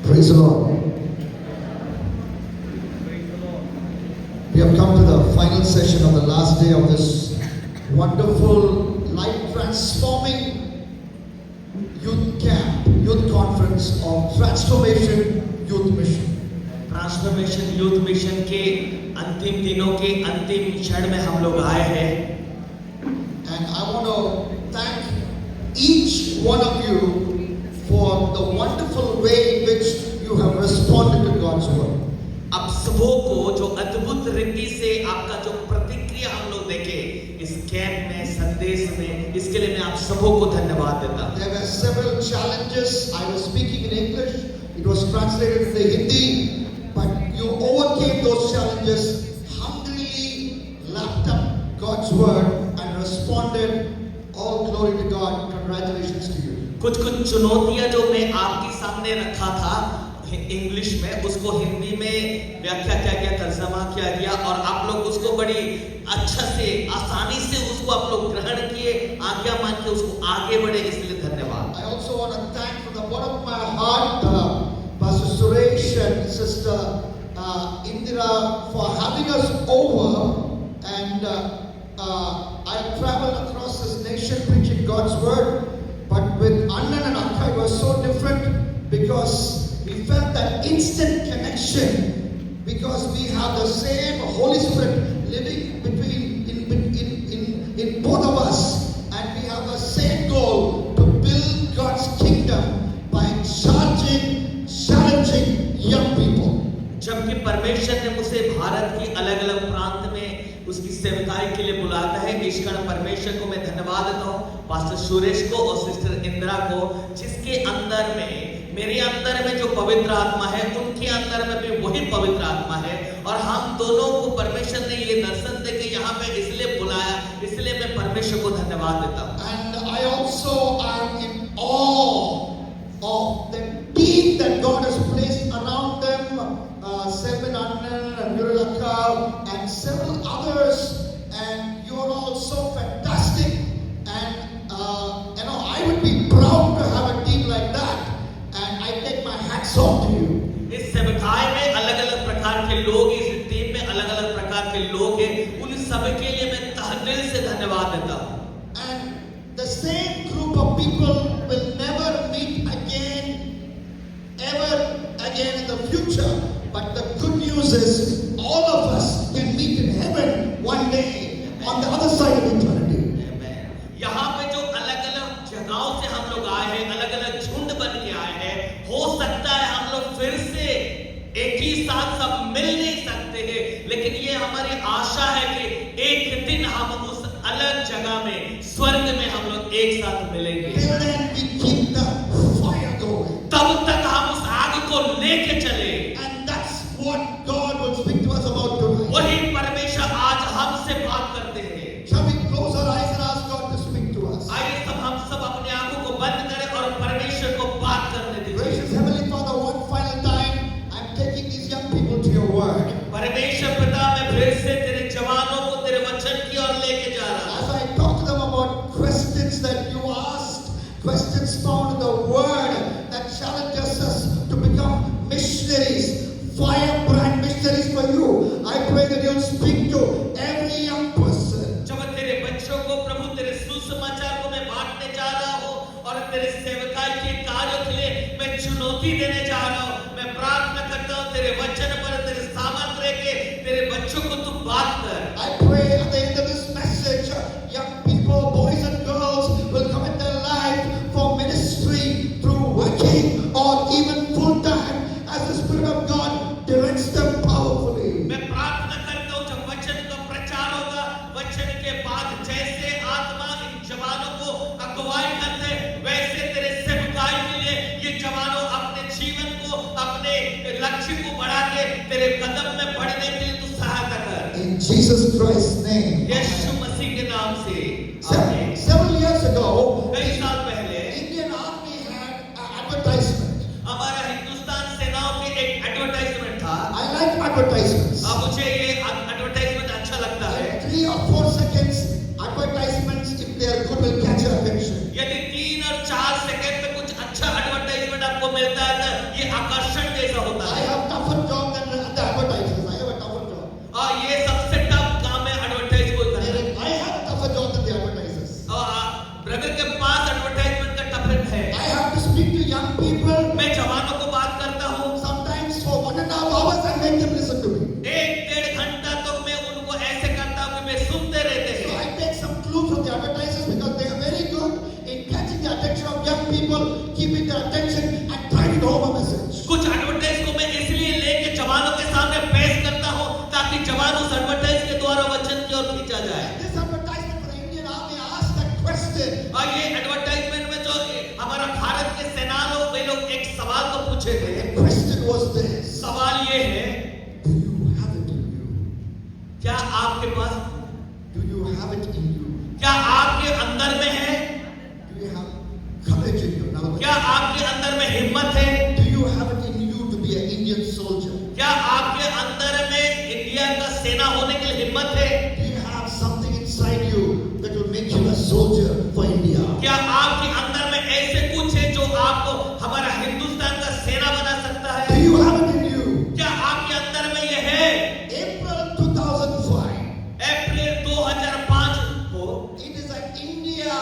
Praise the Lord. We have come to the final session of the last day of this wonderful, life-transforming youth camp, youth conference of Transformation Youth Mission. Transformation youth mission के अंतिम दिनों के अंतिम क्षण में हम लोग आए हैं And I want to thank each one of you for the wonderful way in which you have responded to God's word. अब सबों को जो अद्भुत रीति से आपका जो प्रतिक्रिया हम लोग देखे इस कैंप में संदेश में, इसके लिए मैं आप सबों को धन्यवाद देता हूं। There were several challenges. I was speaking in English. It was translated into Hindi. But you overcame those challenges, hungrily lapped up God's word and responded. All glory to God. Congratulations to you. कुछ चुनौतियां जो मैं आपके सामने रखा था English में, उसको हिंदी में व्याख्या किया गया, तर्जमा किया गया और आप लोग उसको बड़ी अच्छा से आसानी से उसको आप लोग ग्रहण किए, आज्ञा मान के उसको आगे बढ़े, इसलिए धन्यवाद। I also want to thank from the bottom of my heart Pastor Suresh and Sister Indira for having us over, and I traveled across this nation preaching God's word, but with Annan and Akka it was so different because we felt that instant connection because we have the same Holy Spirit living in both of us, and we have the same goal to build God's kingdom by challenging young people. जबकि परमेश्वर ने मुझे भारत की अलग अलग प्रांत में उसकी सेवकाई के लिए बुलाता है, इस कारण परमेश्वर को मैं धन्यवाद देता हूँ, पास्टर सुरेश को और सिस्टर इंदिरा को, जिसके अंदर में मेरे अंदर में जो पवित्र आत्मा है उनके अंदर में भी वही पवित्र आत्मा है, और हम दोनों को परमेश्वर ने ये दर्शन दे के यहाँ पे इसलिए बुलाया, इसलिए मैं परमेश्वर को धन्यवाद देता हूँ। And I also am in awe of the team that God has placed around them, Selman Annan and Nurulaka and several others, and you're all so fantastic, and I would be proud to have a team like that, and I take my hats off to you. इस सेवकाई में अलग अलग प्रकार के लोग, इस team में अलग अलग प्रकार के लोग हैं, उन सब के लिए मैं तहे दिल से धन्यवाद देता हूँ। And the same group of people will never meet ever again in the future. But the good news is all of us can meet in heaven one day on the other side of eternity. यहाँ पे जो अलग अलग जगहों से हम लोग आए हैं, अलग अलग झुंड बन के आए हैं, हो सकता है हम लोग फिर से एक ही साथ सब मिल नहीं सकते हैं, लेकिन ये हमारी आशा है कि एक दिन हम उस अलग जगह में स्वर्ग में हम लोग एक साथ मिलेंगे। Till then we keep the fire going. तब तक हम उस आग को लेके चले। And that's what God will speak to us about tonight. वही परमेश्वर आज हमसे बात करते हैं। Shall we close our eyes and ask God to speak to us? आइए हम सब अपने आंखों को बंद करें और परमेश्वर को बात करने दीजिए। Gracious Heavenly Father, one final time, I'm taking these young people to your word. परमेश्वर पिता, मैं फिर से तेरे जवानों को तेरे वचन की ओर लेके जा रहा हूं। As I talk to them about questions that you asked, questions found in the word that challenges us to become missionaries, firebrand missionaries for you. I pray that you'll speak to every young person. जब तेरे बच्चों को प्रभु तेरे सुसमाचार को मैं बांटने जा रहा हूं और तेरे सेवकाई के कार्यों के लिए मैं चुनौती देने जा रहा हूं, मैं प्रार्थना करता हूं तेरे वचन पर तेरे सामर्थ्य के तेरे बच्चों को तू बात कर। I pray at the end of this message, young people, boys and girls, will commit their life for ministry through working or even full time as the Spirit of God directs them powerfully. मैं प्रार्थना करता हूं जब वचन का प्रचार होगा, वचन के बाद जैसे आत्मा इन जवानों को अगुवाई करते वैसे तेरे सेवकाई के लिए ये जवानों अपने जीवन को, अपने लक्ष्य को बढ़ा के तेरे कदम में बढ़ने के लिए तू सहायता कर। In Jesus Christ's name. यीशु मसीह के नाम से। Several years ago, कई साल पहले Indian Army had an advertisement. हमारा हिंदुस्तान सेनाओं के एक एडवर्टाइजमेंट था। I like advertisements. अब मुझे ये एडवर्टाइजमेंट अच्छा लगता है। 3 or 4 seconds advertisements, if they are good, will catch your attention. यदि 3 और 4 सेकंड में कुछ अच्छा एडवर्टाइजमेंट आपको मिलता है तो ये आकर्षण पूछे थे। The question was this: सवाल ये है, do you have it in you? क्या आपके पास, Do you have it in you? क्या आपके अंदर में है, Do you have courage in you? Now, क्या आपके अंदर में हिम्मत है, do you have it in you to be an Indian soldier? क्या आपके अंदर में इंडिया का सेना होने के लिए हिम्मत है, Do you have something inside you that will make you a soldier for India? क्या आपके अंदर में ऐसे कुछ है जो आपको हमारा हिंदुस्तान का सेना बना सकता Do है? you have it in you? क्या आपके अंदर में ये है? April 2005. अप्रैल 2005 को It is an India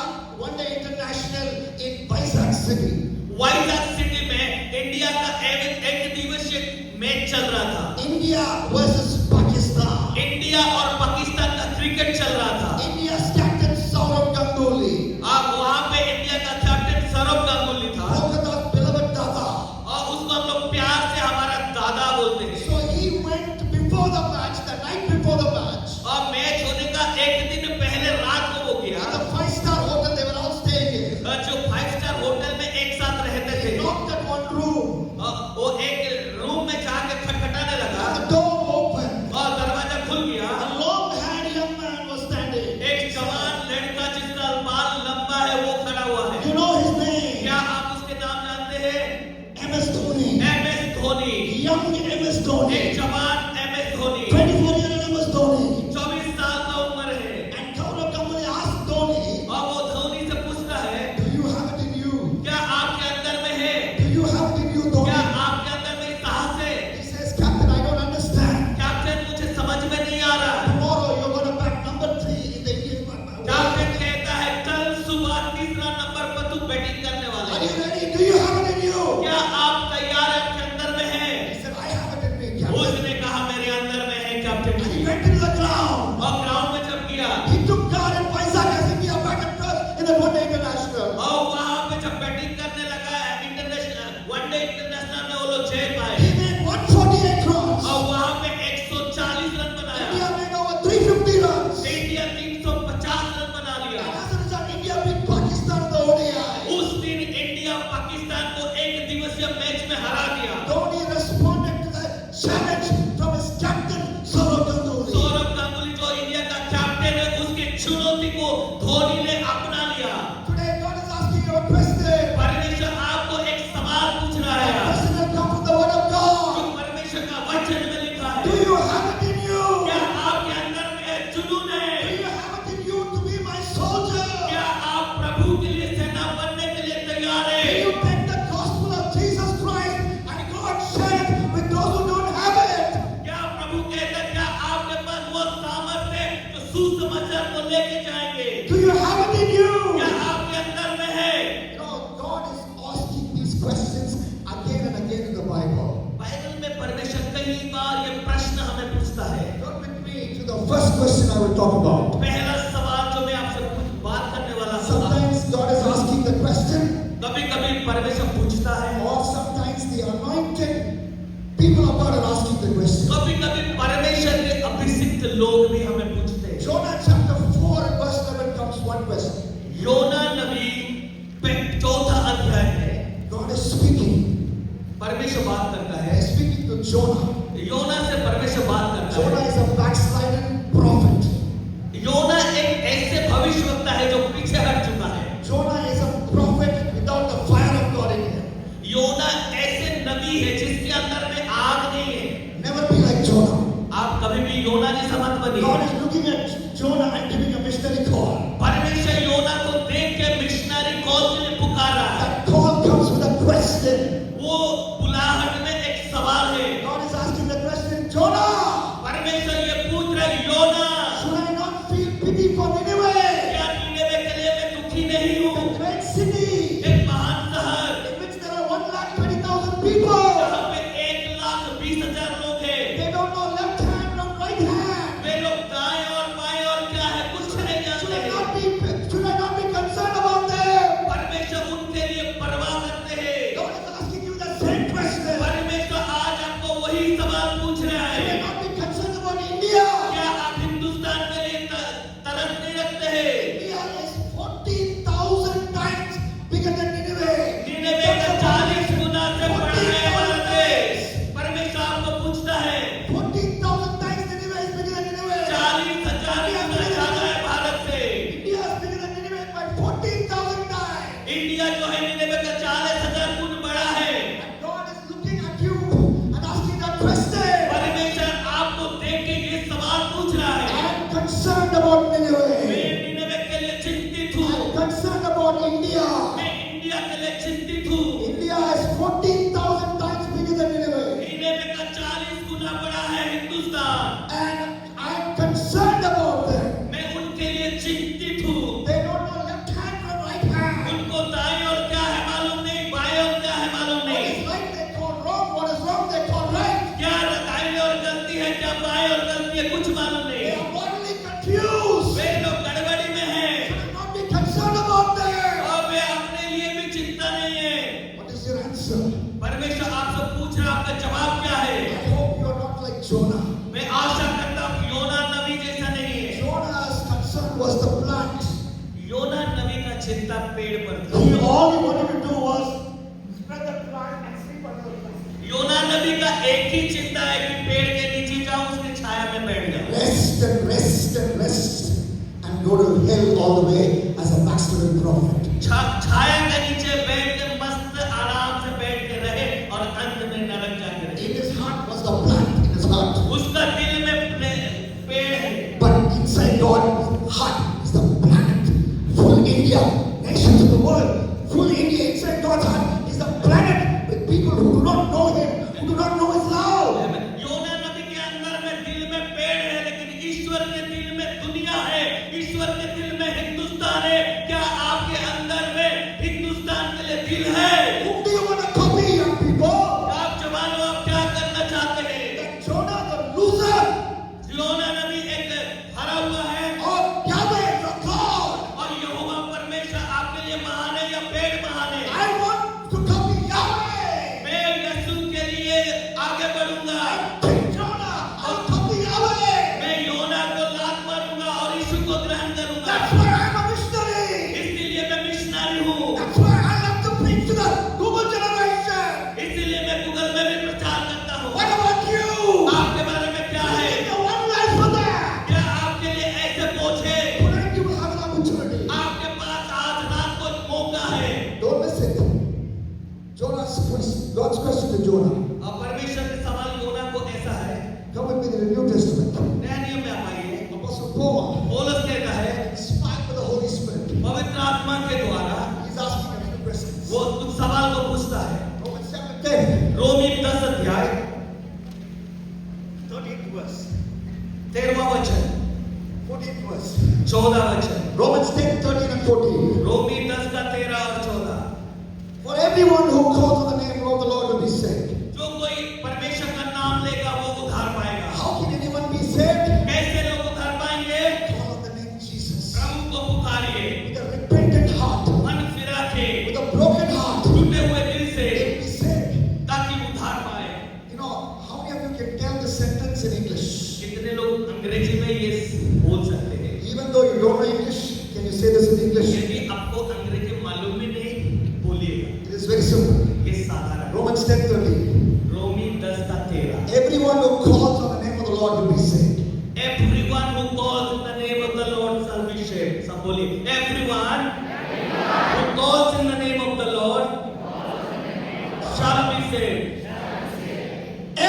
One Day International in Vizag City. Vizag city में इंडिया का एक दिवसीय मैच चल रहा था। India versus Pakistan. इंडिया और पाकिस्तान का क्रिकेट चल रहा था। India's captain Saurav Ganguly. अब वहां पे इंडिया का कैप्टन सौरव गांगुली था Kolkata's beloved Dada. और उसको हम लोग प्यार से हमारा दादा बोलते हैं। So he went before the match, the night before the match. और मैच होने का एक दिन पहले रात को वो In गया। the five-star hotel they were all staying in. जो 5 स्टार होटल में एक साथ रहते थे, Knocked at one room. वो एक रूम में जाके खटखटाने लगा The door opened. और दरवाजा खुल गया। A long-haired young man was standing. एक जवान लड़का जिसका बाल लंबा है वो खड़ा हुआ है। You know his name? क्या आप उसके नाम जानते हैं? MS Dhoni. MS Dhoni. Young MS Dhoni. एक जवान MS Dhoni, 24-year-old MS Dhoni. 24 साल का उम्र है। And Saurav Ganguly asked Dhoni, और वो धोनी से पूछता है, do you have it in you? क्या आपके अंदर में है? Do you have it in you, क्या Dhoni? आपके अंदर में साहस है? He says, Captain, I don't understand. Captain मुझे समझ में नहीं आ रहा। Tomorrow you're going to back number 3 in the Indian captain कहता है कल सुबह तीसरा नंबर पर तू बैटिंग करने वाला Are है। you ready? Do you have it in you? क्या आप तैयार हैं? आपके अंदर में है? He said, I have it in me, Captain. उसने कहा मेरे अंदर में है कैप्टन And he जी। went into the ground. और ग्राउंड में जब गया He took guard in Vizag as India batted first in the One Day International. और वहां पे जब बैटिंग करने लगा इंटरनेशनल वनडे इंटरनेशनल में वो लोग जय पाए He made 148 runs. और वहां पे 140 रन बनाया। India made over 350 runs. India 350 run बना लिया। And as a result, India beat Pakistan in the ODI. उस दिन इंडिया पाकिस्तान को एक दिवसीय मैच में हरा दिया। Dhoni responded to the challenge from his captain, Saurav Ganguly. Saurav Ganguly जो इंडिया का कैप्टन है उसके चुनौती को धोनी ने अपना लिया। Today, God is asking you a question. परमेश्वर आपको एक सवाल पूछ रहा The है question will come from the Word of जो God. परमेश्वर का वचन में लिखा है। Do you have it in you? क्या आपके अंदर में जुनून Do है? you have it in you to be my soldier? क्या आप प्रभु के लिए सेना बनने के लिए तैयार Will हैं? you take the gospel of Jesus Christ and go and share it with those who don't have it? क्या प्रभु कहता है क्या आपके पास वो सामर्थ्य है जो सुसमाचार को लेके जाएंगे? Do you have it in you? क्या आपके अंदर में है? You know, God is asking these questions again and again in the Bible. Bible में परमेश्वर कई बार ये प्रश्न हमें पूछता है। Turn with me to the first question I will talk about. पहला सवाल जो मैं आपसे बात करने वाला हूँ, Sometimes God is asking the question, कभी-कभी परमेश्वर पूछता है or sometimes the anointed people of God are asking the question. कभी-कभी परमेश्वर के अभिषिक्त लोग भी हमें पूछते हैं। Jonah chapter 4 and verse 11 comes one question. योना नबी चौथा अध्याय में God is speaking. परमेश्वर बात करता He है। is speaking to Jonah. योना से परमेश्वर बात करता Jonah है। is a backslidden prophet. योना एक ऐसे भविष्यवक्ता है जो पीछे हट चुका है। Jonah is a prophet without the fire of God in him. योना ऐसे नबी है जिसके अंदर में आग नहीं है। Never be like Jonah. आप कभी भी योना जैसा मत God बनिए। is looking at Jonah and giving a missionary call. परमेश्वर योना को देख के मिशनरी कॉल के लिए पुकार रहा है। That call comes with a question. वो बुलाहट में एक सवाल है। God is asking the question, Jonah, परमेश्वर ये पूछ रहा है योना, should I not feel pity for Nineveh? क्या नीनेवे के लिए मैं दुखी नहीं हूँ? The great city एक महान शहर in which there are 120,000 people. जहाँ पे 1,20,000 लोग हैं। They don't know left hand from right hand. वे लोग दाएं और बाएं और क्या है कुछ परमेश्वर आपसे पूछ रहा है, आपका जवाब क्या है? I hope you are not like Jonah. मैं आशा करता हूँ योना नबी जैसा नहीं है। Jonah's concern was the plant. योना नबी का चिंता पेड़ पर था। All he wanted to do was spread the plant and sleep under the plant. योना नबी का एक ही चिंता है कि पेड़ के नीचे जाऊं, उसकी छाया में बैठ जाऊं। Rest and rest and rest and go to hell all the way as a backslidden prophet. छाया के नीचे बैठ के मस्त आराम से बैठ के रहे और अंत में नरक जाके रहे। In his heart was the plant in his heart. उसका दिल में पेड़ है, But inside God's heart is the planet. Full India, nations of the world, full India inside God's heart is the planet with people who do not know Him, who do not know His love. योना नबी के अंदर में दिल में पेड़ है, लेकिन ईश्वर के दिल में दुनिया है, ईश्वर के दिल में हिंदुस्तान है। क्या आपके अंदर में हिंदुस्तान के लिए दिल है? Whom do you want to copy, young people? आप जवानों, आप क्या करना चाहते हैं? That Jonah, the loser, योना नबी एक हरा हुआ है or Yahweh, your God? और यहोवा परमेश्वर आपके लिए महान है या पेड़ महान है? I want to copy Yahweh. मैं यीशु के लिए आगे बढ़ूंगा। Take Jonah, I'll copy Yahweh. मैं योना को लात मारूंगा और यीशु को ग्रहण करूंगा। That's why I'm a missionary. इसलिए मैं मिशनरी हूँ। That's why I love to preach to the Google generation. इसलिए मैं गूगल में भी प्रचार करता हूँ। What about you? आपके बारे में क्या है? Take the one life for that. क्या आपके लिए ऐसे पहुंचे? Tonight you will have an opportunity. आपके पास आज रात को मौका है। Don't miss it. God's question to Jonah. और परमेश्वर के सवाल योना को ऐसा है। Come with me to the New Testament. नया नियम में आप आइए। Apostle Paul, पौलुस कहता है, inspired by the Holy Spirit, पवित्र आत्मा के द्वारा he's asking a few questions. वो कुछ सवाल को पूछता है। Romans chapter 10, रोमी 10 अध्याय 13th verse, 13वां वचन, 14th verse. 14वां वचन। Romans 10, 13 and 14. रोमी 10 का 13 और 14। For everyone who calls on the name of the Lord will be saved. जो कोई परमेश्वर का नाम लेगा वो उद्धार पाएगा। How can anyone be saved? कैसे लोग उद्धार पाएंगे? Call on the name Jesus. प्रभु को पुकारिए, With a repentant heart, मन फिरा के, with a broken heart, टूटे हुए दिल से, they will be saved. ताकि उद्धार पाए। You know, how many of you can tell the sentence in English? कितने लोग अंग्रेजी में ये बोल सकते हैं? Even though you don't know English, can you say this in English? यदि आपको अंग्रेजी मालूम ही नहीं, बोलिएगा। It is very simple. ये साधारण है। Romans 10:13. रोमी 10 का 13। Everyone who calls on the name of the Lord will be saved. Everyone who calls in the name of the Lord shall be saved. सब बोलिए। Everyone who calls in the name of the Lord shall be saved.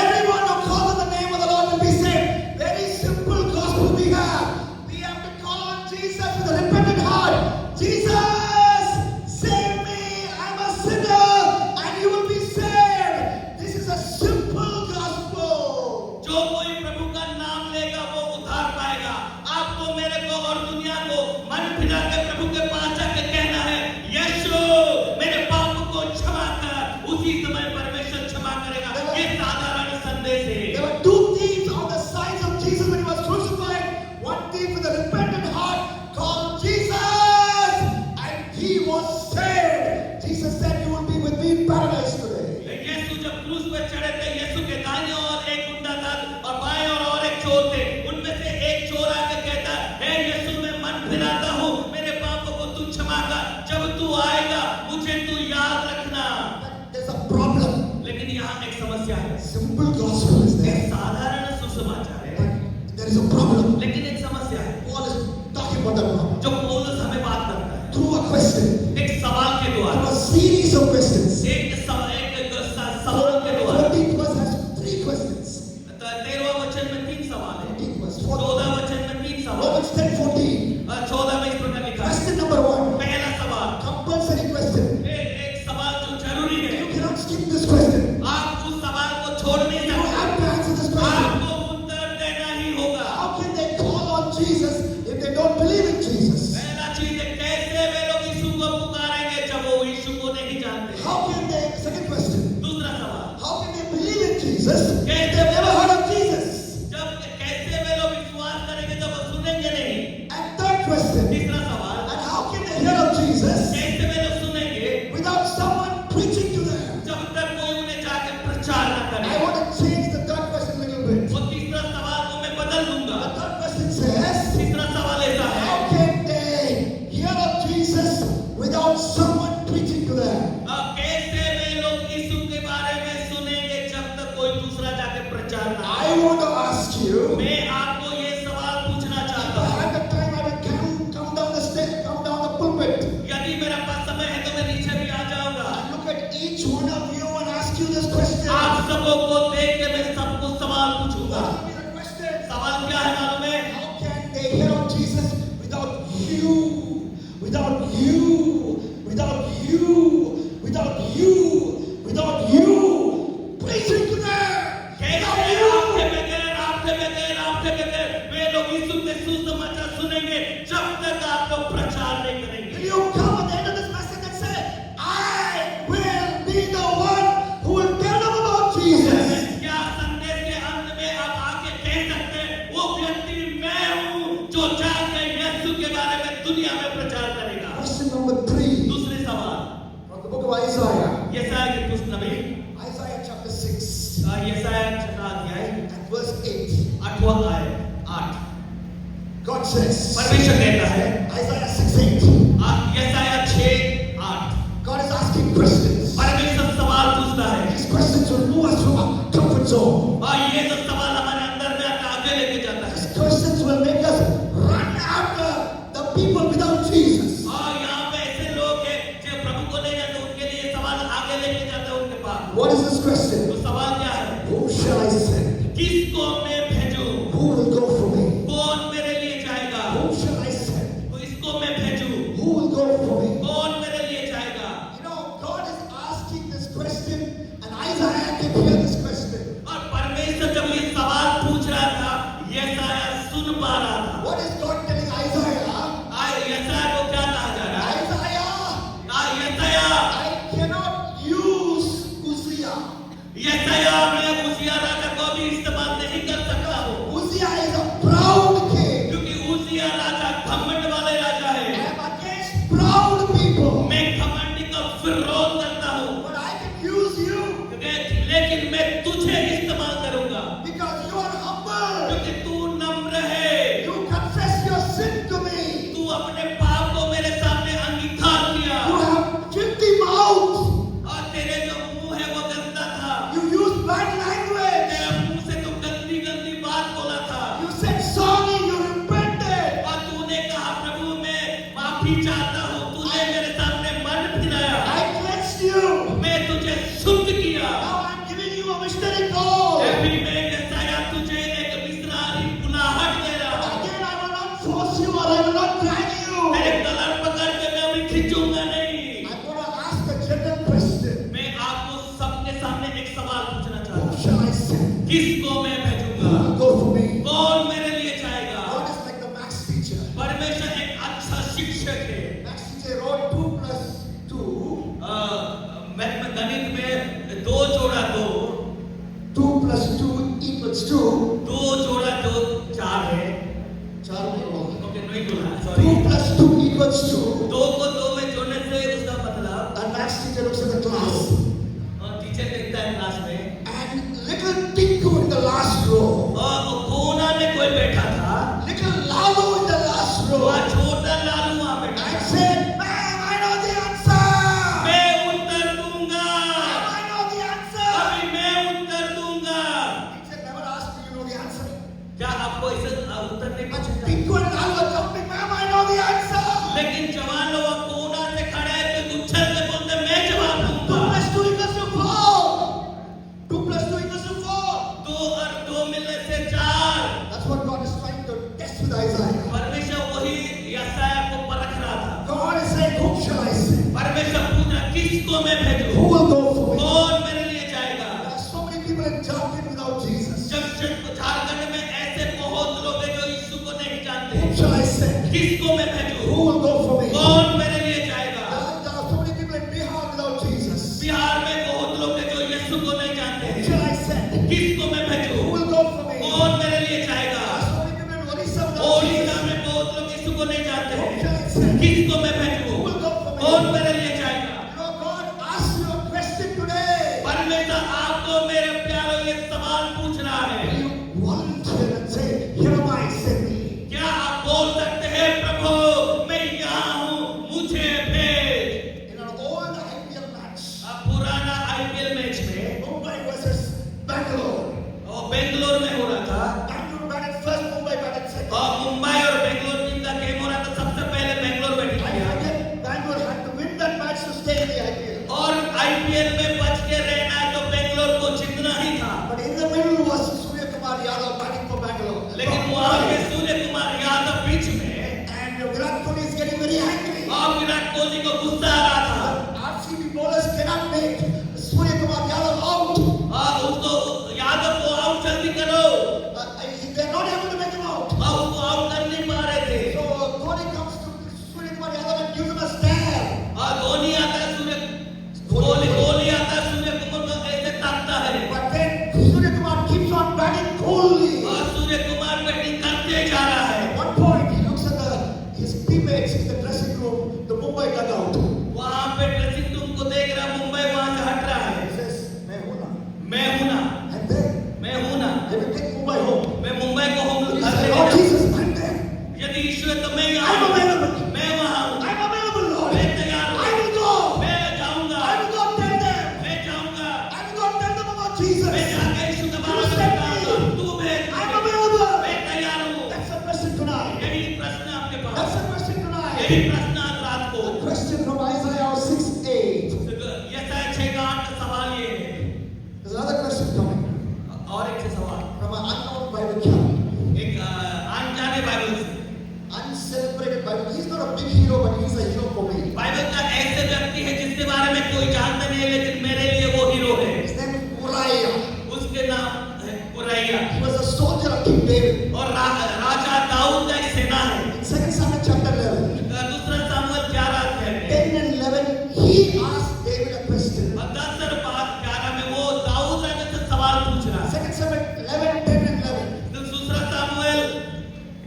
Everyone who calls on the name of the Lord will be saved. Very simple gospel we have. We have to call on Jesus with a repentant heart. Jesus, save me. I'm a sinner, and you will be saved. This is a simple gospel. जो कोई प्रभु का नाम लेगा वो उद्धार पाएगा। आपको, मेरे को और दुनिया को मन फिरा के प्रभु के पास जाके कहना है, यीशु मेरे पाप को क्षमा कर। उसी समय परमेश्वर क्षमा करेगा। ये साधारण संदेश है। There were two thieves on the sides of Jesus when he was crucified. One thief with a repentant heart called Jesus, and he was saved. Jesus said, "You will be with me in paradise today." यीशु जब क्रूस पर चढ़े थे, यीशु के दाहिने और एक गुंडा था और बाएं और एक चोर थे। उनमें से एक चोर आके कहता है, यीशु मैं मन फिराता हूँ, मेरे पापों को तू क्षमा कर। जब तू आएगा मुझे तू याद रखना। There's a problem. लेकिन यहाँ एक समस्या है। Simple gospel is एक there, साधारण सुसमाचार है, but there is a problem. लेकिन एक समस्या है Paul is talking about that problem जो पौलुस हमें बात करता है। through a question, एक सवाल के through द्वारा, a series of questions. एक सवाल के द्वारा। 14th verse has 3 questions. 13वां वचन में 3 सवाल है। 14th verse, 14वां वचन में 3 सवाल। Romans 10:14. 14 में इस प्रकार लिखा है। Question number 1, पहला सवाल, compulsory question. एक सवाल जो जरूरी है। You cannot skip this question. आप उस सवाल को छोड़ नहीं You सकते। have to answer this question. आपको उत्तर देना ही होगा। How can they call on Jesus if they don't believe in Jesus? पहला चीज है, कैसे वे लोग यीशु को पुकारेंगे जब वो यीशु को नहीं जानते। How can they, second question, दूसरा सवाल, how can they believe in Jesus if they've never heard of Jesus? जब कैसे वे लोग विश्वास करेंगे जब वो सुनेंगे नहीं। And third question, तीसरा सवाल, and how can they hear of Jesus कैसे वे लोग सुनेंगे without someone preaching to them? जब तक कोई उन्हें जाके मैं आपको ये सवाल पूछना If चाहता I हूँ। had the time, I would come down the stairs, come down the pulpit, यदि मेरे पास समय है तो मैं नीचे भी आ जाऊंगा। and look at each one of you and ask you this question. आप सबों को देख के मैं सबको सवाल पूछूंगा। What will be the question? सवाल क्या है मालूम है? How can they hear of Jesus without you? Without you? Without you? Without you? Without you? Preaching to them. कैसे आपके बगैर वे लोग यीशु के सुसमाचार सुनेंगे जब तक आप लोग प्रचार नहीं Will करेंगे? you come at the end of this message and say, I will be the one who will tell them about Jesus? क्या संदेश के अंत में आप आके कह सकते हैं वो व्यक्ति मैं हूँ जो जाकर यीशु के बारे में दुनिया में प्रचार करेगा? Question number 3 दूसरे सवाल, from the book of Isaiah. यशायाह की पुस्तक नबी Isaiah chapter 6 यशायाह 6 अध्याय and verse 8. 8वां आयत 8 God says, परमेश्वर कहता है Isaiah 6:8. यशायाह 6:8 God is asking questions. परमेश्वर सवाल पूछता है These questions will move us from our comfort zone. और ये जो सवाल हमारे अंदर में आकर आगे लेके जाता है These questions will make us run after the people without Jesus. और यहाँ पे ऐसे लोग हैं जो प्रभु को नहीं जानते उनके लिए सवाल आगे लेके जाता है उनके पास। What is this question? तो सवाल क्या है? Whom shall I send? किसको मैं भेजूं? Who will go for me? कौन मेरे लिए जाएगा? Whom shall I send? तो इसको मैं भेजूं? Who will go for me? कौन मेरे लिए जाएगा? You know, God is asking this question, and Isaiah can hear this question. और परमेश्वर जब ये सवाल पूछ रहा था यशायाह सुन पा रहा था। What is God telling Isaiah? यशायाह को क्या कहा जा रहा है? यशायाह I cannot use Uzziah. यशायाह मैं उजिया राजा को भी इस्तेमाल नहीं कर सकता हूँ Uzziah is a proud king. क्योंकि उजिया राजा घमंड वाले राजा I है। am against proud people. मैं घमंडी का विरोध करता हूँ But I can use you लेकिन मैं तुझे इस्तेमाल करूंगा because you are humble. क्योंकि तू नम्र है। You confess your sin to me. तू अपने पाप को मेरे सामने अंगीकार किया You have filthy mouth. और तेरे जो मुंह है वो गंदा था। You use bad language. तेरे मुंह से तू गंदी गंदी बात बोला था You said sorry. You repented. और तूने कहा प्रभु मैं माफी चाहता हूँ। तूने मेरे सामने मन फिराया, I cleansed you. मैं तुझे शुद्ध किया। Now I'm giving you a missionary call. अभी मैं यशायाह तुझे एक मिशनरी बुलाहट दे रहा हूँ। Again, I will not force you or I will not drag you. तेरे कलर पकड़ के मैं अभी खींचूंगा नहीं। I'm going to ask a general question. मैं आपको सबके सामने एक सवाल पूछना चाहता Whom हूँ। shall I send? किसको मैं Who भेजूंगा? will go for me? कौन मेरे लिए जाएगा? God is like the max teacher. परमेश्वर एक अच्छा शिक्षक है। Max teacher wrote 2 plus 2. गणित में 2 जोड़ा 2, 2 plus 2 equals 2. 2 जोड़ा 2 4 है। 4 नहीं होगा. ओके नहीं बोला 2 सॉरी। plus 2 equals 2. 2 को 2 में जोड़ने से उसका मतलब And max teacher looks at the class. Teacher देखता है क्लास में And little Tinku in the last row. और कोना में कोई बैठा था Little Lalu in the last row. और छोटा लालू वहां बैठा I था। said, ma'am, I know the answer. मैं उत्तर दूंगा, Ma'am, I know the answer. अभी मैं उत्तर दूंगा। Teacher never asked me, you know the answer. क्या आपको इसे उत्तर नहीं But पूछेगा? Tinku and Lalu are jumping, ma'am, I know the answer. लेकिन जवान लोग कोना से खड़े हैं कि उछल के बोलते मैं जवाब 2 दूंगा। plus 2 equals to 4. 2 plus 2 equals to 4. 2 और 2 मिलने से 4। That's what God is trying to test with Isaiah. परमेश्वर वही यशायाह को परख रहा था। God is saying, whom shall I send? परमेश्वर पूछ रहा किसको मैं Who भेजूं? will go for me? कौन मेरे लिए जाएगा? There are so many people in Jharkhand without Jesus. Jharkhand में ऐसे बहुत लोग हैं जो यीशु को नहीं जानते। Whom shall I send? किसको मैं भेजूं? Who will go for me? कौन मेरे लिए जाएगा? There are so many people in Bihar without Jesus. Bihar में बहुत लोग हैं जो यीशु को नहीं जानते। Whom shall I send? किसको मैं Who भेजूं? will go for me? कौन मेरे लिए जाएगा? There are so many people in Odisha without Odisha Jesus. में बहुत लोग यीशु को नहीं जानते Whom हैं। shall I send? किसको मैं Who भेजूं? will go for me? कौन मेरे लिए जाएगा? You know, God asked you a question today. परमेश्वर आपको मेरे प्यारों ये सवाल पूछ रहा है। Will you volunteer and say, here am I, send me? क्या आप बोल सकते हैं प्रभु मैं यहाँ हूँ मुझे भेज? In an old IPL match, पुराना आईपीएल मैच में Mumbai versus Bangalore. और बेंगलोर में हो रहा था। Bangalore कोहली को गुस्सा आ रहा था। RCB bowlers cannot make Surya Kumar Yadav out. उसको यादव को आउट जल्दी करो। They are not able to make him out. उसको आउट कर नहीं पा रहे थे। So Dhoni comes to Surya Kumar Yadav and gives him a stare. Dhoni आता है कोहली आता है सूर्य कुमार को ऐसे ताकता है। But then Surya Kumar keeps on batting coolly. Surya Kumar batting करते जा रहा है। At one point he looks at his teammates in the dressing room, the Mumbai dugout. वहाँ पे ड्रेसिंग रूम को देख रहा, मुंबई वहाँ से हट रहा है। He says, मैं हूँ ना. And then मैं हूँ ना। They will take Mumbai home. मैं मुंबई को होम He घर said, ले Lord जाऊँ। Jesus, I'm there. यदि ईश्वर तो मैं यहाँ I'm हूँ। available. मैं वहाँ हूँ। I'm available, Lord. मैं तैयार हूँ। I will go. मैं जाऊँगा। I will go tell them. मैं जाऊँगा। I will go tell them about Jesus. मैं जाके यीशु के बारे में बताऊँगा। तू भेज। I'm available. मैं तैयार हूँ। That's the question tonight. यही प्रश्न आपके पास। That's the question tonight. यही प्रश्न आज रात को। The question from Isaiah 6:8. यशायाह 6:8 का सवाल ये है। There's another question coming और एक से सवाल। from an unknown Bible camp. एक अनजाने बाइबल से। Uncelebrated Bible. He's not a big hero, but he's a hero for me. Bible का ऐसे व्यक्ति है जिसके बारे में कोई जानता नहीं है, लेकिन मेरे लिए वो हीरो है। His name is Uriah. उसके नाम है उरैया। He was a soldier of King David. और राजा दाऊद का एक सेना है। In 2 Samuel chapter 11, दूसरा सामुएल 11 अध्याय में 10 and 11, he asked David a question. 10 और 11 में वो दाऊद राजा से सवाल पूछ रहा है। 2 Samuel 11, 10 and 11. दूसरा सामुएल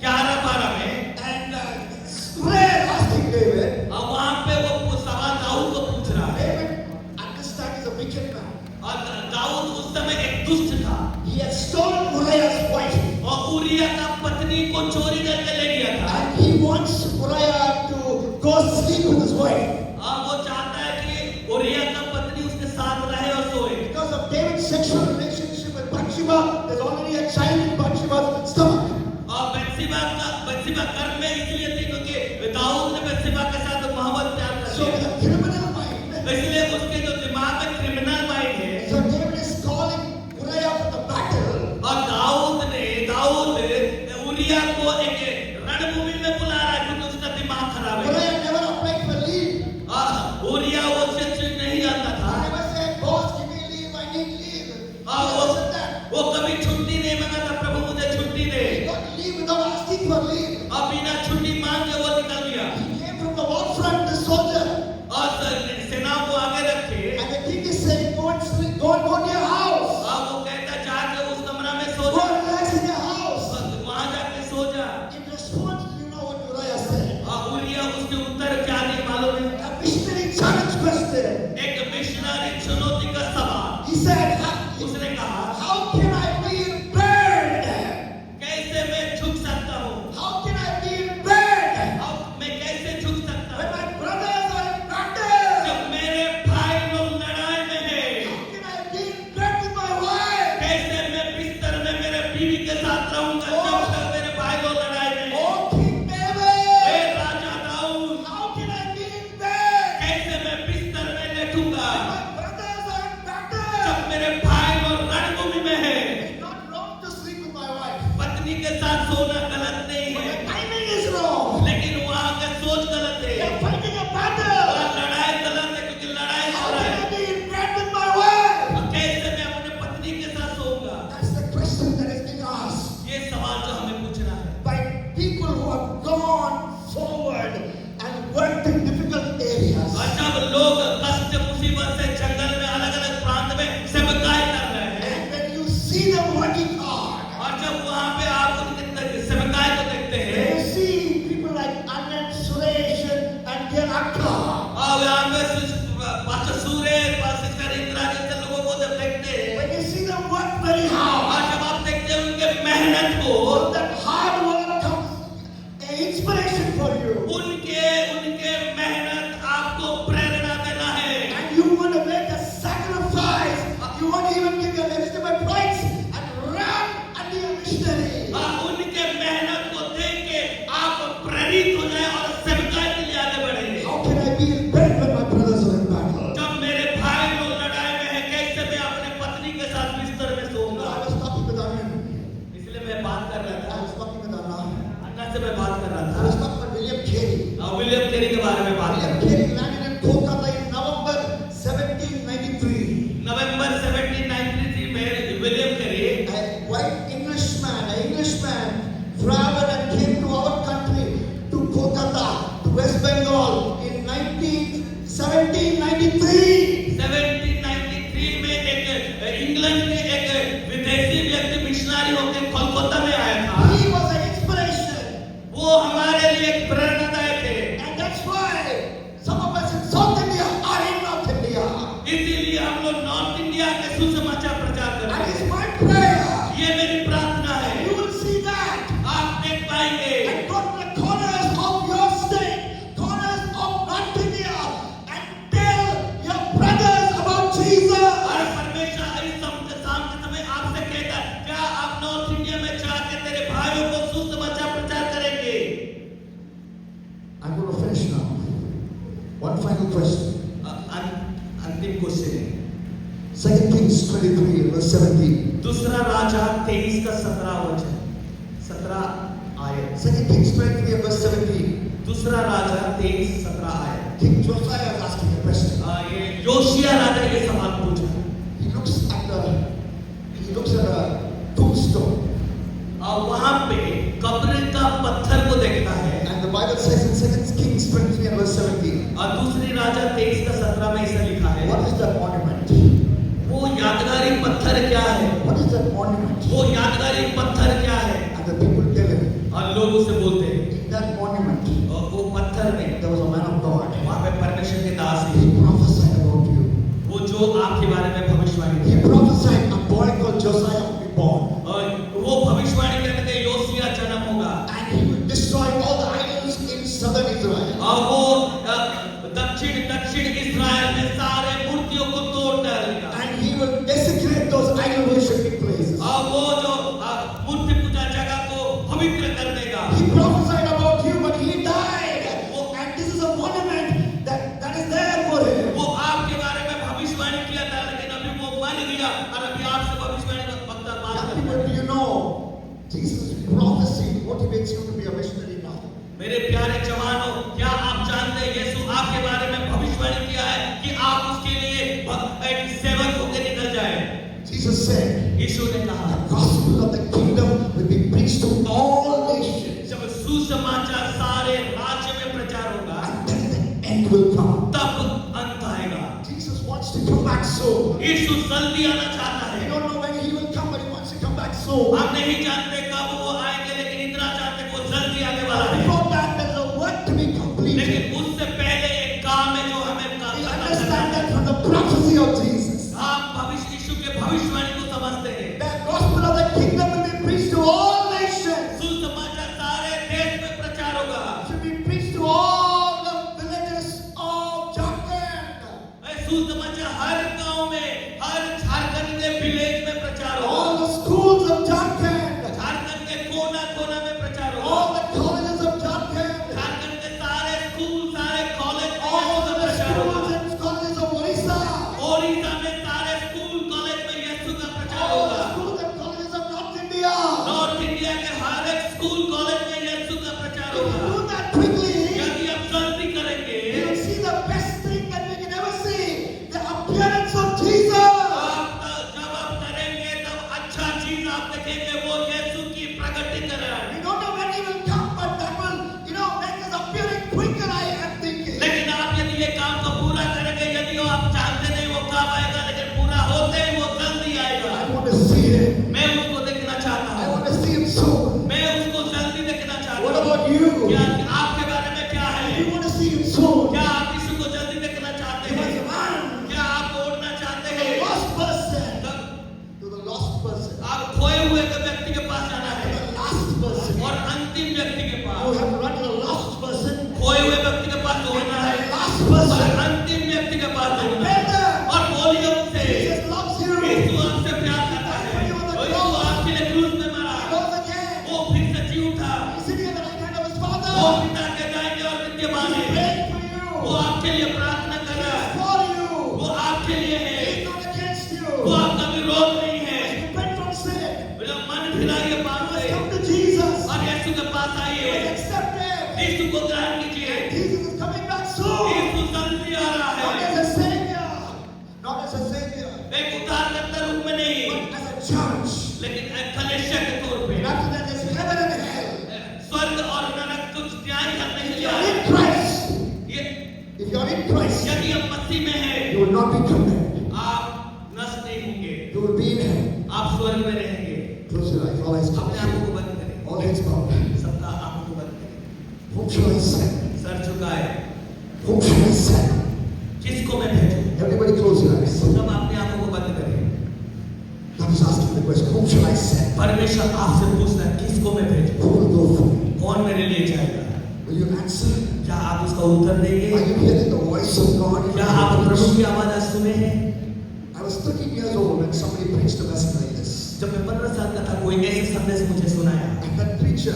11-12 में And Uriah asked King David. वहां पे वो सवाल दाऊद को पूछ रहा है। David understand he's a wicked man. और दाऊद उस समय एक दुष्ट था He had stolen Uriah's wife. और उरिया का पत्नी को चोरी करके ले गया था। And he wants Uriah to go sleep with his wife. वो चाहता है कि उरिया का पत्नी उसके साथ रहे और सोए। Because of David's sexual relationship with Bathsheba, there's already a child in Bathsheba's stomach. और बत्सिबा गर्भ में इसलिए थी क्योंकि दाऊद ने बत्सिबा के साथ मोहब्बत प्यार कर So with लिया। a criminal mind. इसलिए उसके जो दिमाग में क्रिमिनल माइंड है। So David is calling Uriah for the battle. और दाऊद उरिया को एक रणभूमि में बुला रहा है क्योंकि उसका दिमाग खराब है। Uriah never applied for leave. Urea वो से नहीं जाता He था। never said, boss, give me leave, I need leave. He हाँ, never said that. वो कभी छुट्टी नहीं मांगा था, प्रभु मुझे छुट्टी दे। He got leave without asking for leave. और बिना छुट्टी मांगे वो निकल गया। He came from the war front, the soldier. और सेना को आगे रखे। And the king is saying, go and sleep, go to your house. वो कहता जाके उस कमरा में सो Go जा। and relax in your house. वहां जाके सो जा। In response, you know what Uriah said? Urea उसके उत्तर क्या दिए मालूम है? A missionary challenge question. एक मिशनरी चुनौती का सवाल। He said, उसने कहा, how can I be in bed? कैसे मैं झुक सकता हूँ? How can I be in bed? मैं कैसे झुक सकता When हूँ? my brothers are in battle. जब मेरे भाई लोग लड़ाई में हैं। How can I be in bed with my wife? कैसे मैं बिस्तर में मेरे बीवी के साथ रहूंगा जब तक मेरे भाई लोग लड़ाई में हैं? Oh, King hey David. Raja Dawood, How can I be in bed? कैसे मैं बिस्तर में लेटूंगा My brothers are in battle. जब मेरे भाई लोग रणभूमि में हैं? It's not wrong to sleep with my wife. पत्नी के साथ सोना गलत नहीं But है, the timing is wrong. लेकिन वहाँ का सोच गलत है। They're fighting a battle. और लड़ाई गलत है क्योंकि लड़ाई How हो रहा can है। I be in bed with my wife? और कैसे मैं अपने पत्नी के साथ सोऊंगा? That's the question that is being asked ये सवाल जो हमें पूछना है। by people who have gone forward and worked in difficult areas. और जब लोग कष्ट मुसीबत से जंगल में अलग-अलग प्रांत में सेवकाई कर रहे हैं, And when you see them working hard, और जब वहाँ पे आप उनके सेवकाई को देखते हैं, you see people like Anand, Suresh, and their Akka. और यहाँ पे पास्टर सूरज, पास्टर इंदिरा जैसे लोगों को जब देखते हैं, When you see them work very hard, और जब आप देखते हैं उनके मेहनत को, from that hard work comes an inspiration for you. उनके मेहनत आपको प्रेरणा देना है। And you want to make a sacrifice. You want to even give your legitimate rights and run and be a missionary. उनके मेहनत को देख के आप प्रेरित हो जाए और सेवकाई के लिए आगे बढ़े। How can I be in bed when my brothers are in battle? जब मेरे भाई लोग लड़ाई में हैं, कैसे मैं अपने पत्नी के साथ बिस्तर में सोऊंगा? I was talking with Anand. इसलिए मैं बात कर रहा I था, was talking with Anand. अन्ना से मैं बात कर I रहा was था। talking with William Carey. William Carey के बारे में बात कर William रहा Carey सुनेंगे एक विदेशी व्यक्ति मिशनरी होकर कोलकाता में आया था। He was an inspiration. वो हमारे लिए एक प्रेरणादायक है। And that's why some of us in South India are in North India. इसीलिए हम लोग नॉर्थ इंडिया के सुसमाचार प्रचार And करते it's हैं। my prayer. ये मेरी प्रार्थना है। You will see that. आप देख पाएंगे And go to the corners of your state, corners of North India, and tell your brothers about Jesus. और परमेश्वर इस शाम के समय आपसे कहता है, क्या आप नॉर्थ इंडिया में जाकर तेरे भाइयों को सुसमाचार प्रचार करेंगे? I'm going to finish now. One final question. अंतिम क्वेश्चन है। 2 Kings 23, verse 17. दूसरा राजा 23 का 17 वचन, 17 आयत। 2 Kings 23, verse 17. दूसरा राजा 23 17 आयत। King Josiah is asking a question. ये योशिया राजा ये सवाल पूछा। He looks at a tombstone. वहां पे कब्र का पत्थर को देखता है। And the Bible says in 2 Kings 23 and verse 17. और दूसरी राजा 23 का 17 में ऐसा लिखा है। What is that monument? वो यादगारी पत्थर क्या है? What is that monument? वो यादगारी पत्थर क्या है? And the people tell him, और लोग उसे बोलते हैं, in that monument, और वो पत्थर में there was a man of God. वहां पे परमेश्वर के दास He है। prophesied about you. वो जो आपके बारे में भविष्यवाणी He की। prophesied a boy called Josiah will be born. और वो भविष्यवाणी करते थे योशिया जन्म होगा। And he will destroy all the idols in southern Israel. और वो दक्षिण इस्राएल में सारे मूर्तियों को तोड़ डालेगा। And he will desecrate those idol worshiping places. और वो जो मूर्ति पूजा जगह को पवित्र कर देगा। He prophesied about you, but he died. And this is a monument that is there for him. वो आपके बारे में भविष्यवाणी किया था, लेकिन अभी वो मर गया और अभी आपसे भविष्यवाणी का पत्ता बात Young कर people, रहा है। do you know Jesus' prophecy motivates you to be a missionary now? मेरे प्यारे जवानों, क्या आप जानते हैं यीशु आपके बारे में भविष्यवाणी किया है कि आप उसके लिए एक सेवक होकर निकल जाए। Jesus said, यीशु ने कहा, the gospel of the kingdom will be preached to all nations, जब सुसमाचार सारे राज्य में प्रचार होगा, and then the end will come. तब अंत आएगा। Jesus wants to come back soon. यीशु जल्दी आना चाहता We है। don't know when he will come, but he wants to come back soon. हम नहीं जानते कब वो आएंगे, लेकिन इतना जानते हैं वो जल्दी आने वाला है। Before that, there is a work to be completed. लेकिन उससे पहले एक काम है जो हमें We करना understand है। that from the prophecy of Jesus. आप भविष्य यीशु के भविष्यवाणी को समझते हैं। The gospel of the kingdom will be preached to all nations. सुसमाचार सारे देश में प्रचार होगा। Should be preached to all the villages of Jharkhand. सुसमाचार हर गांव में, हर झारखंड के विलेज में प्रचार All होगा। the schools of Jharkhand. Jharkhand के कोना-कोना में प्रचार होगा। All the colleges of Jharkhand. Jharkhand के सारे स्कूल, सारे कॉलेज में All यीशु का the प्रचार schools होगा। and colleges of Orissa. Odisha में सारे स्कूल, कॉलेज में यीशु का प्रचार All the होगा। schools and colleges of North India. North India के हर एक स्कूल, कॉलेज में यीशु का प्रचार If you होगा। do that quickly, यदि आप जल्दी करेंगे, you will see the best thing that we can ever see, the appearance of Jesus. जब आप करेंगे तब अच्छा चीज आप देखेंगे, वो यीशु की प्रकटीकरण। We don't know when he will come, but that will, make his appearing quicker, I am thinking. लेकिन आप यदि ये काम को पूरा करेंगे, यदि वो आप जानते नहीं वो कब आएगा, लेकिन पूरा होते ही वो जल्दी आएगा। I want to see him. मैं उसको देखना चाहता I हूँ। want to see him soon. मैं उसको जल्दी देखना चाहता What हूँ। about you? क्या आपके बारे में क्या है? You want to see him soon. क्या आप यीशु को जल्दी देखना चाहते You हैं? must run क्या आप दौड़ना चाहते to the हैं? lost person. तब To the lost person. आप खोए हुए के व्यक्ति के पास जाना To है the last person. और अंतिम व्यक्ति के You pass. have to run to the lost person. खोए हुए व्यक्ति के पास दौड़ना है The last और person. अंतिम व्यक्ति के पास दौड़ना Tell है them, और बोलिए उनसे, Jesus loves you. यीशु आपसे प्यार करता है। यीशु आपके लिए क्रूस में मरा, He rose again. वो फिर से जी उठा, He's sitting at the right hand of his वो Father. पिता के दाहिने और विद्यमान He's है। praying for वो you. आपके लिए प्रार्थना कर रहा है, For you. वो आपके लिए है, He's not against you. वो आपका विरोध नहीं है। Repent from sin. जो मन फिराइए पाप से Come to Jesus. और यीशु के पास आइए, Accept him. यीशु को ग्रहण कीजिए। Jesus is coming back soon. यीशु जल्दी आ रहा Not है, as a savior. Not as a savior. एक उद्धारकर्ता रूप में नहीं, But as a judge. लेकिन एक कलेशा के तौर पे। And after that there's heaven and hell. स्वर्ग और नरक कुछ न्याय करने के If लिए you are आए। in Christ. ये If you are in Christ. यदि आप मसीह में हैं, You will not be condemned. आप नष्ट नहीं होंगे, You will be in heaven. आप स्वर्ग में रहेंगे। Close your eyes. All eyes अपने closed. आंखों को बंद करें, All heads bowed. सबका आंखों को बंद करें, Whom shall I send? Sir झुकाए, Whom shall I send? किसको मैं भेजूं? Everybody close your eyes. सब अपने आंखों को बंद करें। God is asking the question, whom shall I send? परमेश्वर आपसे पूछ रहा है, किसको मैं भेजूं? Who will go for me? कौन मेरे लिए जाएगा? Will you answer? क्या आप उसका उत्तर Are देंगे? you hearing the voice of God? क्या आप प्रभु की आवाज आज सुने हैं? I was 13 years old when somebody preached a message like this. जब मैं 15 साल का था, कोई ऐसे संदेश मुझे सुनाया। And that preacher,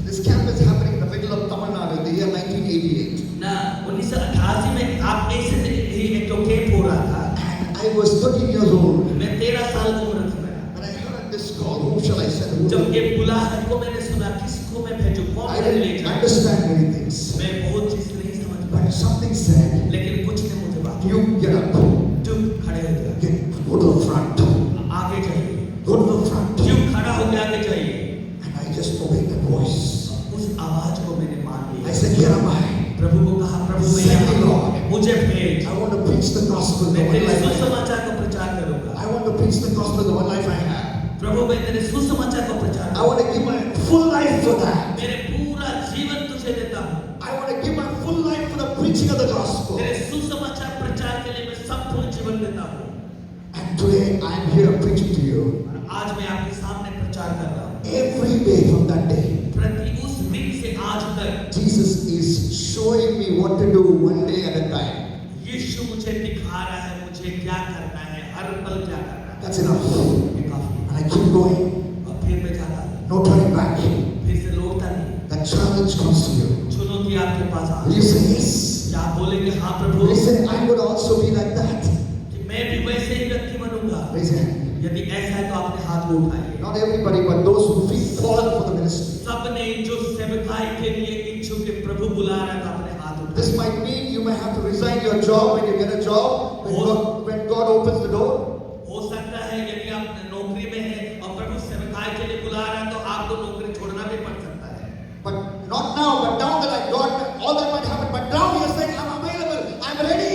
this camp is happening in the middle of Tamil Nadu in the year 1988. ना 1988 में आप ऐसे ही एक तो कैंप हो रहा था। And I was 13 years old. मैं 13 साल की उम्र था मेरा। When I heard this call, whom shall I send? Who जब will- ये बुलाहट को मैंने सुना, किसको मैं भेजूं, कौन I मेरे लिए didn't जाएगा? understand many things. मैं बहुत चीज नहीं समझ पाया, But something said, लेकिन कुछ ने मुझे बात you get up, क्यों खड़े हो गया, go to the front, आगे जाइए, go to the front. क्यों खड़ा हो गया, आगे जाइए। And I just obeyed that voice. उस आवाज को मैंने मान I लिया। said, here am I. प्रभु को कहा, प्रभु मैं Send me, यहाँ Lord. हूँ, मुझे भेज। I want to preach the gospel, the मैं one तेरे life I have. सुसमाचार का प्रचार करूंगा। I want to preach the gospel, the one life I have. प्रभु मैं तेरे सुसमाचार का प्रचार I want to give my full life for that. मेरे पूरा जीवन तुझे देता हूँ। I want to give my full life for the preaching of the gospel. तेरे सुसमाचार प्रचार के लिए मैं संपूर्ण जीवन देता हूँ। And today I am here preaching to you. आज मैं आपके सामने प्रचार कर रहा हूँ। Every day from that day, प्रति उस दिन से आज तक Jesus is showing me what to do one day at a time. यीशु मुझे दिखा रहा है मुझे क्या करना है, हर पल क्या करना है। That's enough. ये काफी है। And I keep going. और फिर मैं जाता हूँ, No turning back. फिर से लौटता नहीं। That challenge comes to you. चुनौती आपके पास आ Will you say yes? क्या आप बोलेंगे हाँ Will Prabhu, you say I'm going to also be like that? कि मैं भी वैसे ही व्यक्ति बनूंगा? Raise your hand. यदि ऐसा है तो अपने हाथ को उठाइए। Not everybody, but those who feel called for the ministry. सबने जो सेवकाई के लिए इच्छुक है, प्रभु बुला रहा है तो अपने हाथ उठाइए। This might mean you may have to resign your job when you get a job, when God opens the door. हो सकता है यदि आप नौकरी में हैं और प्रभु सेवकाई के लिए बुला रहा है तो आपको नौकरी छोड़ना भी पड़ सकता है। But not now, but down the line, God, all that might happen. But now you're saying, I'm available, I'm ready.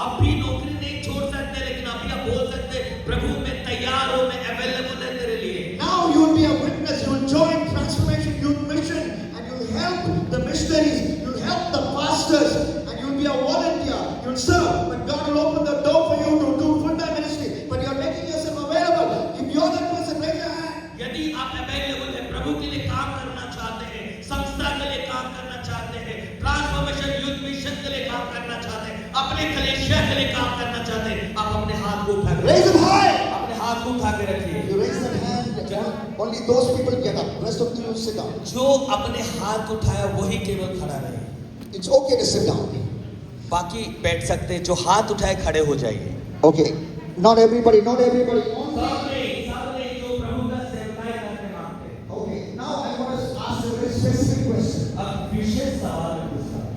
आप भी नौकरी नहीं छोड़ सकते, लेकिन अभी आप बोल सकते प्रभु मैं तैयार हूँ, मैं अवेलेबल है तेरे लिए। Now you'll be a witness, you'll join Transformation Youth Mission, and you'll help the missionaries, you'll help the pastors, and you'll be a volunteer, you'll serve. But God will open the door for you to do full-time ministry. But you're making yourself available. If you're that person, raise your hand. यदि आप available है, प्रभु के लिए काम करना चाहते हैं, संस्था के लिए काम करना चाहते हैं, ट्रांसफॉर्मेशन यूथ मिशन के लिए काम करना चाहते हैं, अपने कलीसिया के लिए काम करना चाहते हैं, आप अपने हाथ को उठा के Raise it high. अपने हाथ को उठा के रखिए। You raise that hand, only those people get up. Rest of you sit down. जो अपने हाथ उठाया वही केवल खड़ा रहे, It's okay to sit down. बाकी बैठ सकते हैं। जो हाथ उठाए खड़े हो जाइए। Okay. Not everybody, not everybody. सबने जो प्रभु का सेवकाई करने मांगते हैं। Okay. Now I want to ask a very specific question. अब विशेष सवाल मैं पूछता हूँ।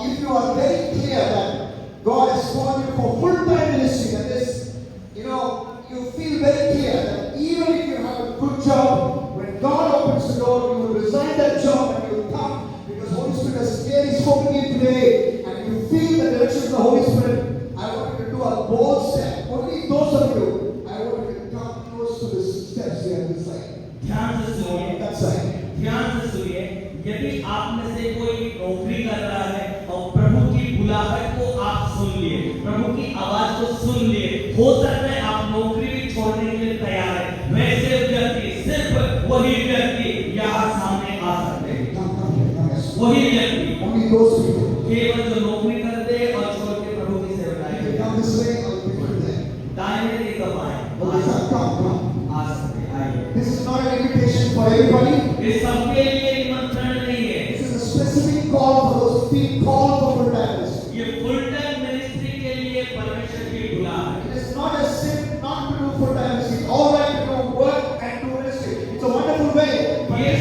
If you are very clear that God has called you for full-time ministry, that is, you feel very clear that even if you have a good job, when God opens the door, you will resign that job and you will come because Holy Spirit has clearly spoken to you today, and you feel the direction of the Holy Spirit. I want you to do a bold step. Only those of you, I want you to come close to the steps here on this side. ध्यान से सुनिए, That side. ध्यान से सुनिए। यदि आप में से कोई नौकरी कर रहा है और प्रभु की बुलाहट को आप सुन लिए, प्रभु की आवाज को सुन लिए, हो सकता है आप नौकरी भी छोड़ने के लिए तैयार है, वैसे व्यक्ति, सिर्फ वही व्यक्ति यहाँ सामने आ सकते हैं। Come here, come here. वही व्यक्ति, Only those people. केवल जो नौकरी करते हैं और छोड़ के प्रभु की सेवकाई You करते हैं। come this way, I'll pick you there. दाहिने नहीं तो बाएं, Okay, sir, come. आ सकते हैं, आइए। This is not an invitation for everybody. ये सबके लिए निमंत्रण नहीं है। This is a specific call for those who feel called for full-time ministry. ये फुल टाइम मिनिस्ट्री के लिए परमेश्वर की बुला है। It is not a sin not to do full-time ministry. It's all right to do work and do ministry. It's a wonderful way. But Yes.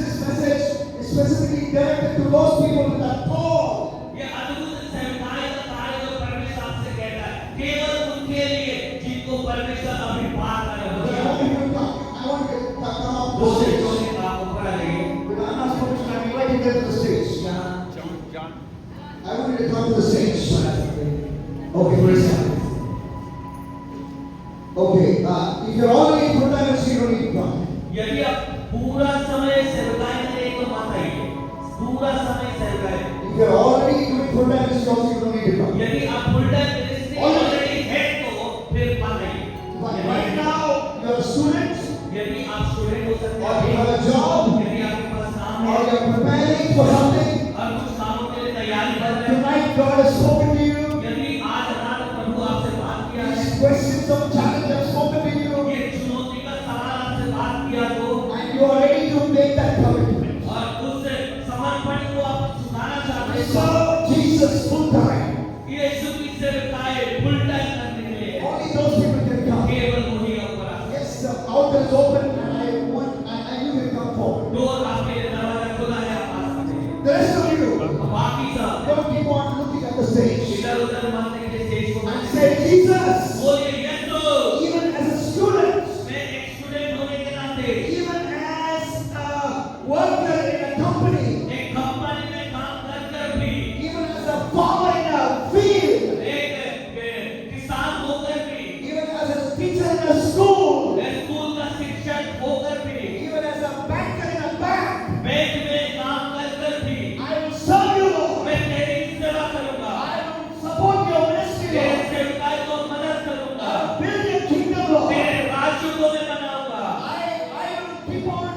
this message is specifically directed to those people with that call. ये अद्भुत सेवकाई का कार्य जो परमेश्वर आपसे कहता है, केवल उनके लिए जिनको परमेश्वर अभी पार करे But I want you to come. I want you to come up to the दूसरे stage. कोने आप ऊपर आइए। But I'm not supposed to invite you to the stage. यहाँ I want you to come to the stage. ऊपर आ सकते हैं। Okay, praise God. Okay, if you're already full-time ministry, you don't need to come. यदि आप पूरा समय सेवकाई में नहीं तो मत आइए, पूरा समय सेवकाई में। If you're already doing full-time ministry, also you don't need to come. यदि आप फुल टाइम मिनिस्ट्री ऑलरेडी है तो फिर मत आइए। But right now, you're a student, यदि आप स्टूडेंट हो सकते or you have a job, यदि आपके पास काम or है you're preparing for something, और कुछ कामों के लिए तैयारी कर रहे हैं, tonight God has spoken to you, यदि आज रात प्रभु आपसे बात किया है, these questions of challenge have spoken to you, ये चुनौती का सवाल आपसे बात किया तो and you are ready to make that commitment. और उस समर्पण को आप चुकाना चाहते हैं So, Jesus full-time. यीशु की सेवकाई फुल टाइम करने के लिए Only those people can come. केवल वही ऊपर आ सकते Yes, the altar is open, and I you can come forward. हैं। डोर आपके लिए दरवाजा खुला है, आप आ सकते हैं। The rest of you, बाकी सब don't keep on looking at the stage इधर उधर मत देखिए स्टेज को and say, Jesus, बोलिए यीशु even as a student, मैं एक स्टूडेंट होने के नाते even as a worker in a company, एक कंपनी में काम कर भी even as a farmer in a field, एक किसान होकर भी even as a teacher in a school, school का शिक्षक होकर भी even as a banker in a bank, bank में काम कर भी I will serve you, Lord. मैं तेरी सेवा करूंगा, I will support your ministry, तेरे Lord. सेवकाई को मदद करूंगा, Build your kingdom, Lord. तेरे राज्य को मैं बनाऊंगा, I will keep on